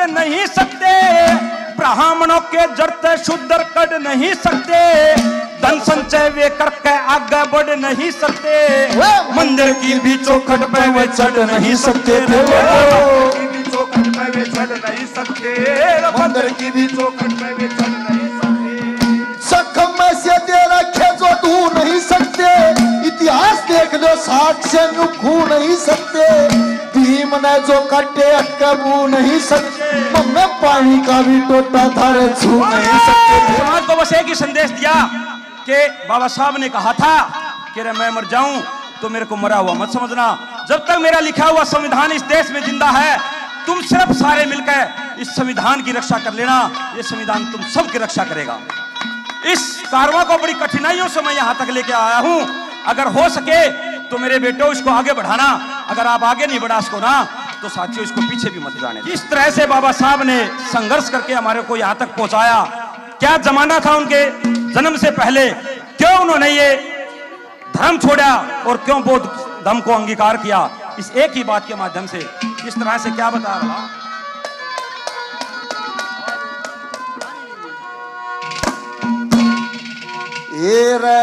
पढ़ नहीं सकते, ब्राह्मणों के जड़ते शूद्र कट नहीं सकते, धन संचय वे करके आगे बढ़ नहीं सकते, मंदिर की भी चौखट पे वे चढ़ नहीं सकते थे, चौखट पे वे चढ़ नहीं सकते, मंदिर की भी चौखट पे वे चढ़ नहीं सकते। सखम में से दे रखे जो तू नहीं सकते, इतिहास देख लो साक्ष्य नुखू नहीं सकते, भीम ने जो कटे अटकबू नहीं सकते, मम्मे पानी का भी टोटा धारे छू नहीं सकते। समाज को बस एक ही संदेश दिया कि बाबा साहब ने कहा था कि मैं मर जाऊं तो मेरे को मरा हुआ मत समझना, जब तक मेरा लिखा हुआ संविधान इस देश में जिंदा है, तुम सिर्फ सारे मिलकर इस संविधान की रक्षा कर लेना, ये संविधान तुम सबकी रक्षा करेगा। इस कारवां को बड़ी कठिनाइयों से मैं यहां तक लेके आया हूं, अगर हो सके तो मेरे बेटो इसको आगे बढ़ाना, अगर आप आगे नहीं बढ़ा सको ना तो साथियों इसको पीछे भी मत जाने। जिस तरह से बाबा साहब ने संघर्ष करके हमारे को यहां तक पहुंचाया, क्या जमाना था उनके जन्म से पहले, क्यों उन्होंने ये धर्म छोड़ा और क्यों बौद्ध धर्म को अंगीकार किया, इस एक ही बात के माध्यम से इस तरह से क्या बता रहा। ये रे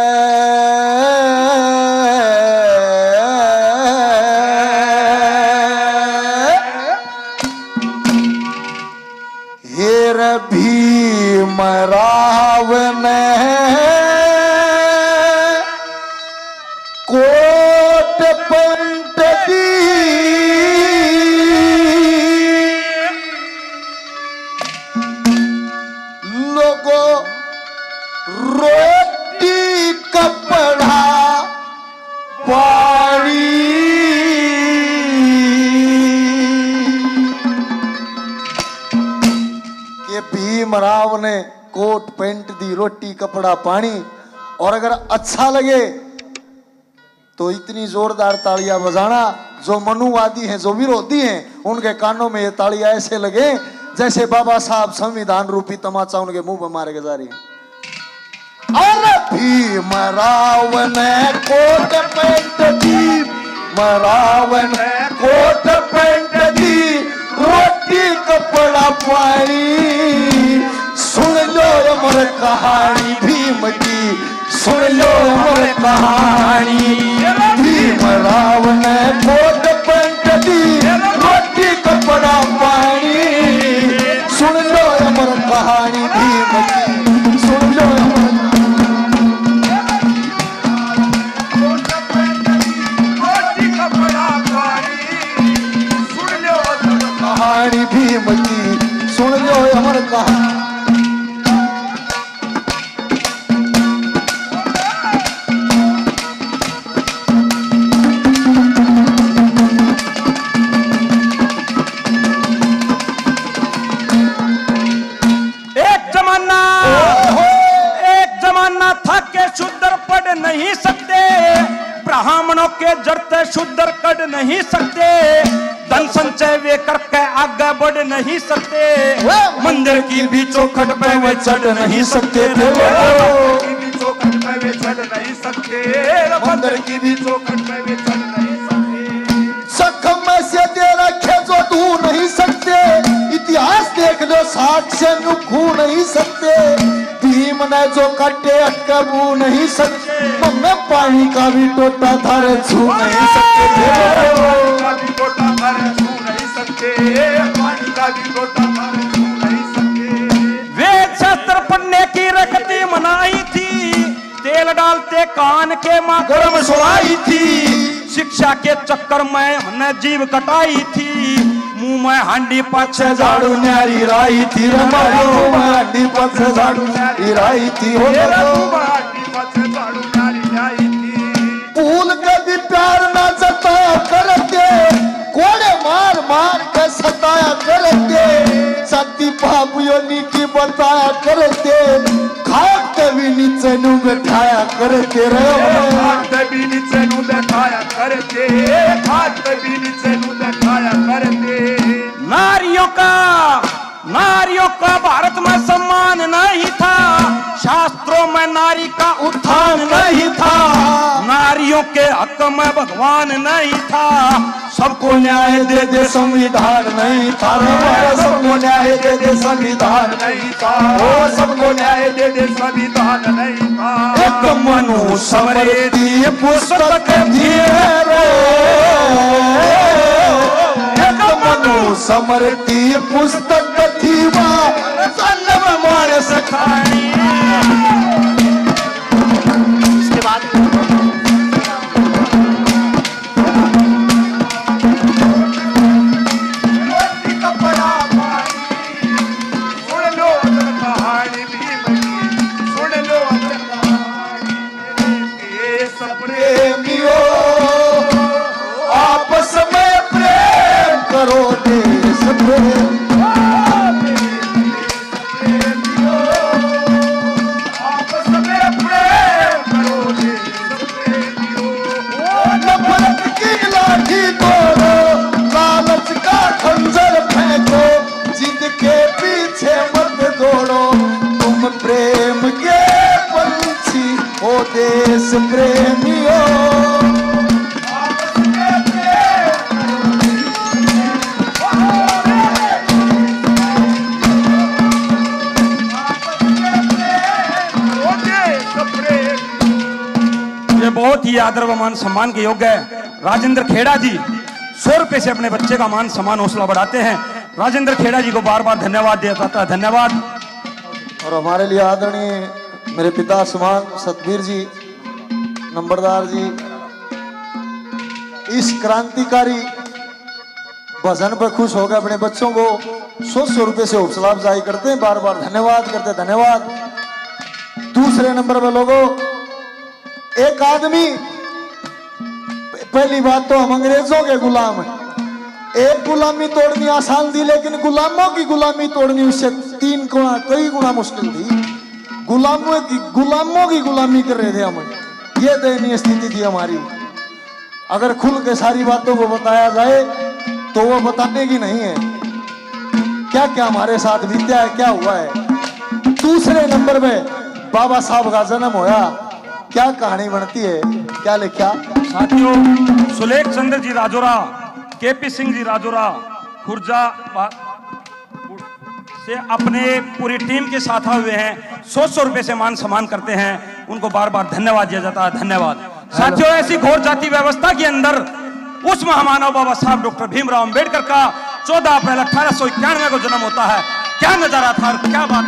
भीम राव ने कोट पंट दी, लोगो रोटी कपड़ा पानी, के भीमराव ने कोट पैंट दी, रोटी कपड़ा पानी, और अगर अच्छा लगे तो इतनी जोरदार तालियां बजाना, जो मनुवादी हैं, जो विरोधी हैं, उनके कानों में ये तालियां ऐसे लगे जैसे बाबा साहब संविधान रूपी तमाचा उनके मुंह पर मारे के जा रही है। अरे भीमराव ने कोट पैंट दी, भीमराव ने कोट पैंट दी, रोटी कपड़ा पानी, सुन लो अमर कहानी भीम की, सुन लो अमर कहानी। भीमराव ने कोट पैंट दी, रोटी कपड़ा पानी, सुन लो अमर कहानी भीम की, सुन लो कहानी भीम की, सुन लो अमर कहानी। एक जमाना था के शूद्र पढ़ नहीं सकते, ब्राह्मणों के जड़ते शूद्र कट नहीं सकते, धन संचय वे करके आगे बढ़ नहीं सकते, मंदिर की भी चौखट पे वे चढ़ नहीं सकते थे, चौखट पे वे चढ़ नहीं सकते, मंदिर की भी चौखट पे वे चढ़ नहीं सकते। सखम में से दे रखे जो तू नहीं सकते, इतिहास देख लो साक्ष्य नुखू नहीं सकते, भीम ने जो कटे अटकबू नहीं सकते, मम्मे पानी का भी टोटा धारे छू नहीं सकते थे, का भी टोटा धारे छू नहीं सकते, पानी का भी टोटा धारे छू नहीं सकते। वेद शास्त्र पढ़ने की रखती मनाई थी, तेल डालते कान के माँ गर्म सुनाई थी, शिक्षा के चक्कर में हमने जीव कटाई थी, मुंह में हांडी पाछे झाड़ू न्यारी राई थी, मुंह में हांडी पाछे झाड़ू न्यारी राई थी, फूल का भी प्यार ना जताया करते, कोड़े मार मार के सताया करते, सती पाप योनि की बताया करते, खाट कभी नीचे नु बैठाया करते रहे, खाट कभी नीचे नु बैठाया करते, खाट कभी नीचे नु बैठाया करते। नारियों का भारत में सम्मान नहीं था, शास्त्रों में नारी का उत्थान नहीं था, नारियों के हक में भगवान नहीं था, सबको न्याय दे दे संविधान नहीं था रे मारा, सबको न्याय दे दे संविधान नहीं था, ओ सबको न्याय दे दे संविधान नहीं था। एक मनु समृद्धि पुस्तक थी रे, एक मनु समृद्धि पुस्तक थी वहाँ जन्म मानस खानी। इसके बाद कपड़ा पानी, सुन लो अगर कहानी भीम की, सुन लो अगर कहानी मेरे देश प्रेमियों आपस में प्रेम करो, देश प्रेम आपस में प्रेम करो, देश प्रेमियों। नफरत की लाठी तोड़ो, लालच का खंजर फेंको, जिद के पीछे मत दौड़ो, तुम प्रेम के पंछी हो देश प्रेमियों। आपस में प्रेम करो, देश प्रेम। ये बहुत ही आदर व मान सम्मान के योग्य है। राजेंद्र खेड़ा जी 100 रुपए से अपने बच्चे का मान सम्मान हौसला बढ़ाते हैं। राजेंद्र खेड़ा जी को बार बार धन्यवाद दिया जाता है। धन्यवाद। और हमारे लिए आदरणीय मेरे पिता समान सतबीर जी, नंबरदार जी, इस क्रांतिकारी भजन पर खुश होकर अपने बच्चों को 100 रुपए से हौसला अफजाई करते हैं, बार बार धन्यवाद करते हैं। धन्यवाद। दूसरे नंबर पर लोगों, एक आदमी, पहली बात तो हम अंग्रेजों के गुलाम हैं। एक गुलामी तोड़नी आसान थी, लेकिन गुलामों की गुलामी तोड़नी उससे 3 गुना कई गुना मुश्किल थी। गुलामों की गुलामी कर रहे थे हम। ये दयनीय स्थिति थी हमारी। अगर खुल के सारी बातों को बताया जाए तो वो बताने की नहीं है, क्या क्या हमारे साथ बीता है, क्या हुआ है। दूसरे नंबर पे बाबा साहब का जन्म होया, क्या कहानी बनती है, क्या लिखा। साथियों, सुलेख चंद्र जी राजौरा, केपी सिंह जी राजौरा खुर्जा से अपने पूरी टीम के साथ आए हुए हैं। 100 रुपए से मान सम्मान करते हैं, उनको बार बार धन्यवाद दिया जाता है। धन्यवाद। साथियों, ऐसी घोर जाति व्यवस्था के अंदर उस महामानव बाबा साहब डॉक्टर भीमराव अंबेडकर का 14 अप्रैल 1891 को जन्म होता है। क्या नजारा था, क्या बात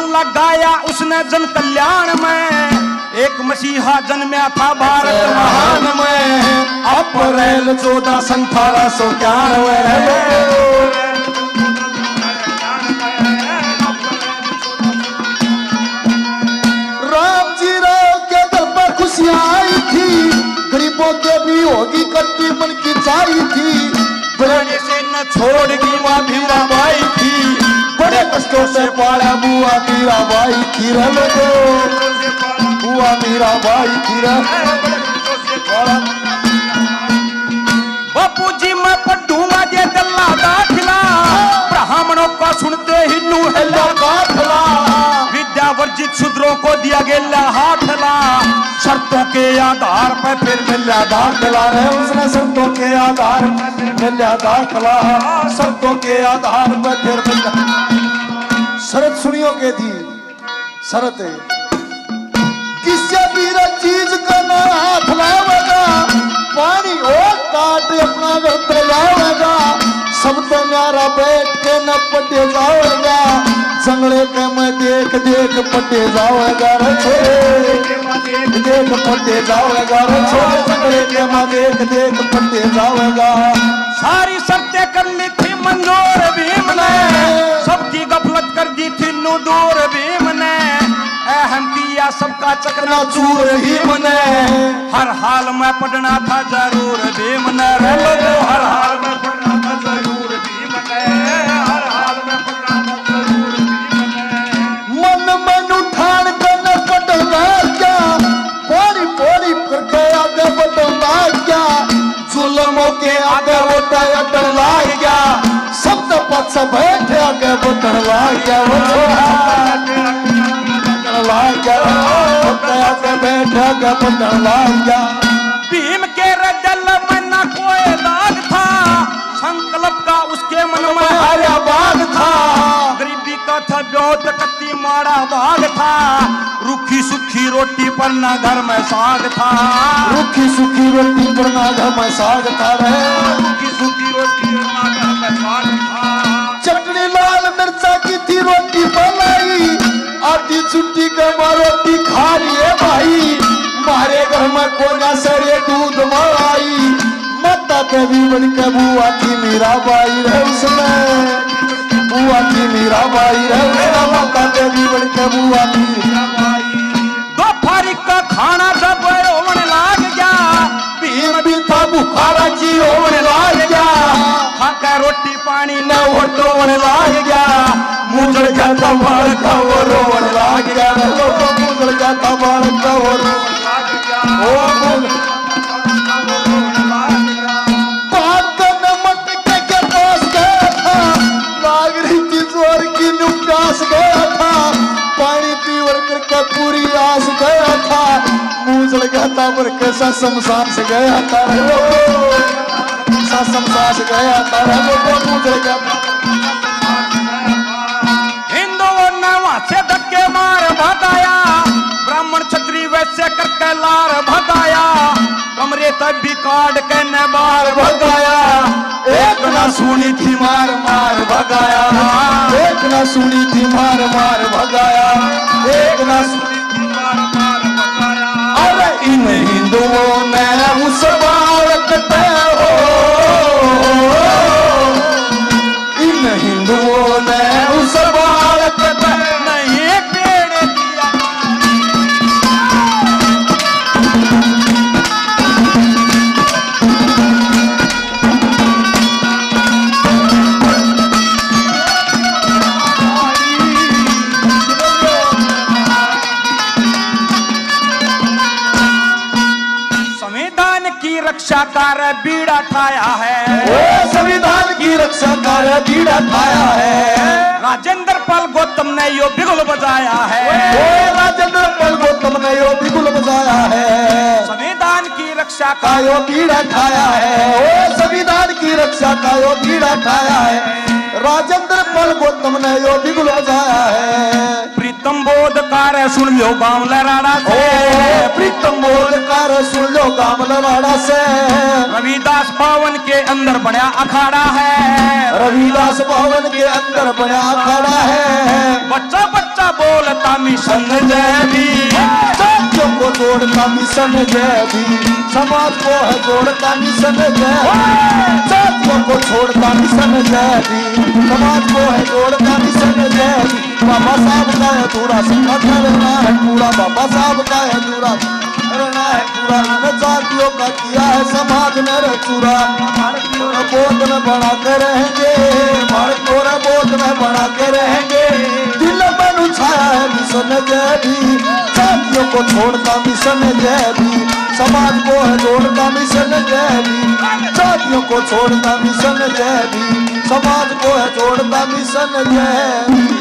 लगाया उसने जन कल्याण में, एक मसीहा जन्मया था भारत महान में। अप्रैल 14 सन 1891 राम जी राव के दर पर खुशियां आई थी, गरीबों के भी होगी कट्टी मन की चाही थी। बड़े से न छोड़गी माँ भीमाबाई थी, बड़े कष्टों से पाला बुआ मीराबाई थी रे लोगो, बुआ मीराबाई थी रे। बापू जी मैं पढ़ूंगा ये दल्ला दाखिला, ब्राह्मणों का सुनते ही नूहला काफला, विद्या वर्जित शूद्रों को दिया गया हाथला, शर्तों के आधार पर फिर मिला दाखला रे उसने शर्तों के आधार मिला दाखला, शर्तों के आधार पर फिर मिला। शरत सुनियो के थी, शरत है किसी भी चीज का ना हाथ लावेगा, पानी और काट अपना घर जाएगा, सब तो न्यारा बैठ के न पटे जाएगा, जंगले के मैं देख देख पटे जाएगा रे छोरे, देख पटे जाएगा रे छोरे, जंगले के मैं देख देख पटे जाएगा। सारी शर्तें कर ली थी मंजूर भीम ने, सबकी गफलत कर दी थी दूर भीम ने, अहम किया सबका चकना चूर भीम ने, हर हाल में पढ़ना था जरूर भीम ने, हर हाल में पढ़ना था जरूर भीम ने, हर हाल में पढ़ना था जरूर भीम ने। मन मनु के आगे होता अटल लाग गया सब तो पछ बैठे आगे बटन लाग गया वो लाग गया आगे बैठे आगे बटन लाग गया। भीम के रजल में न कोई दाग था संकल्प का उसके मन में हरा बाग था गरीबी का था बहुत कत्ती मारा भाग था रूखी सूखी रोटी पर न घर में साग था रूखी सूखी रोटी पर ना घर में साग था रे रूखी सूखी रोटी पर न घर में साग था चटनी लाल मिर्चा की थी रोटी बनाई आधी छुट्टी के रोटी खा लिए भाई मारे घर में कोना सरे दूध मलाई माता देवी बन के बुआ थी मीरा बाई रे उसमें बुआ थी मीरा बाई रे उसमें माता देवी बन के बुआ थी दोपहर का खाना जब होने लाग गया भीम भी था बुखारा जी होने लाग गया खाकर रोटी पानी न होटो होने लाग गया मुझे जाता बाल का वो रोने लाग गया मुझे जाता बाल का वो बात करने मत के पास गया था लाग रही थी जोर की नुक्यास गया था पानी पीवर करके पूरी आस गया था मुझ लगा था पर कैसा शमशान से गया था शमशान से गया था मुझ लगा हिंदुओं ने वहां से धक्के मार भगाया ब्राह्मण क्षत्रिय वैसे करके लार भगाया कमरे तक भी काट के न बाहर भगाया एक ना सुनी थी मार मार भगाया एक ना सुनी थी मार मार भगाया एक ना सुनी थी मार मार भगाया। अरे इन हिंदुओं ने उस बालक हो इन हिंदुओं ने उस बालक नहीं पेड़ दिया संविधान की रक्षा कर बीड़ा ठाया है संविधान की रक्षा कर बीड़ा ठाया है राजेंद्र पाल गौतम ने यो बिगुल बजाया है राजेंद्र पाल गौतम ने यो बिगुल बजाया है संविधान की रक्षा का का यो बीड़ा ठाया है ओ संविधान की रक्षा का यो बीड़ा ठाया है राजेंद्र पाल गौतम ने यो बिगुल बजाया है प्रीतम बोध कार्य सुन लो गांव लराड़ा से प्रीतम बोध कर सुन लो गांव लराड़ा से रविदास भवन के अंदर बड़ा अखाड़ा है रविदास भवन के अंदर बड़ा अखाड़ा है बच्चा बच्चा बोलता मिशन जय भी जातियों को जोड़ता मिशन जय भी समाज को है जोड़ता मिशन जय जातियों को छोड़ता मिशन जय भी समाज को है जोड़ता मिशन जय भी बाबा साहब का अधूरा सपना करना है पूरा बाबा साहब का अधूरा करना है पूरा इन जातियों का किया है समाज ने रचूरा बोध में बना के रहेंगे भारत को बोध में बना के रहेंगे दिल में उछाया है मिशन जय भी जातियों को छोड़ता मिशन जय भी समाज को है जोड़ता मिशन जय भी जातियों को छोड़ता मिशन जय भी समाज को है जोड़ता मिशन जय भी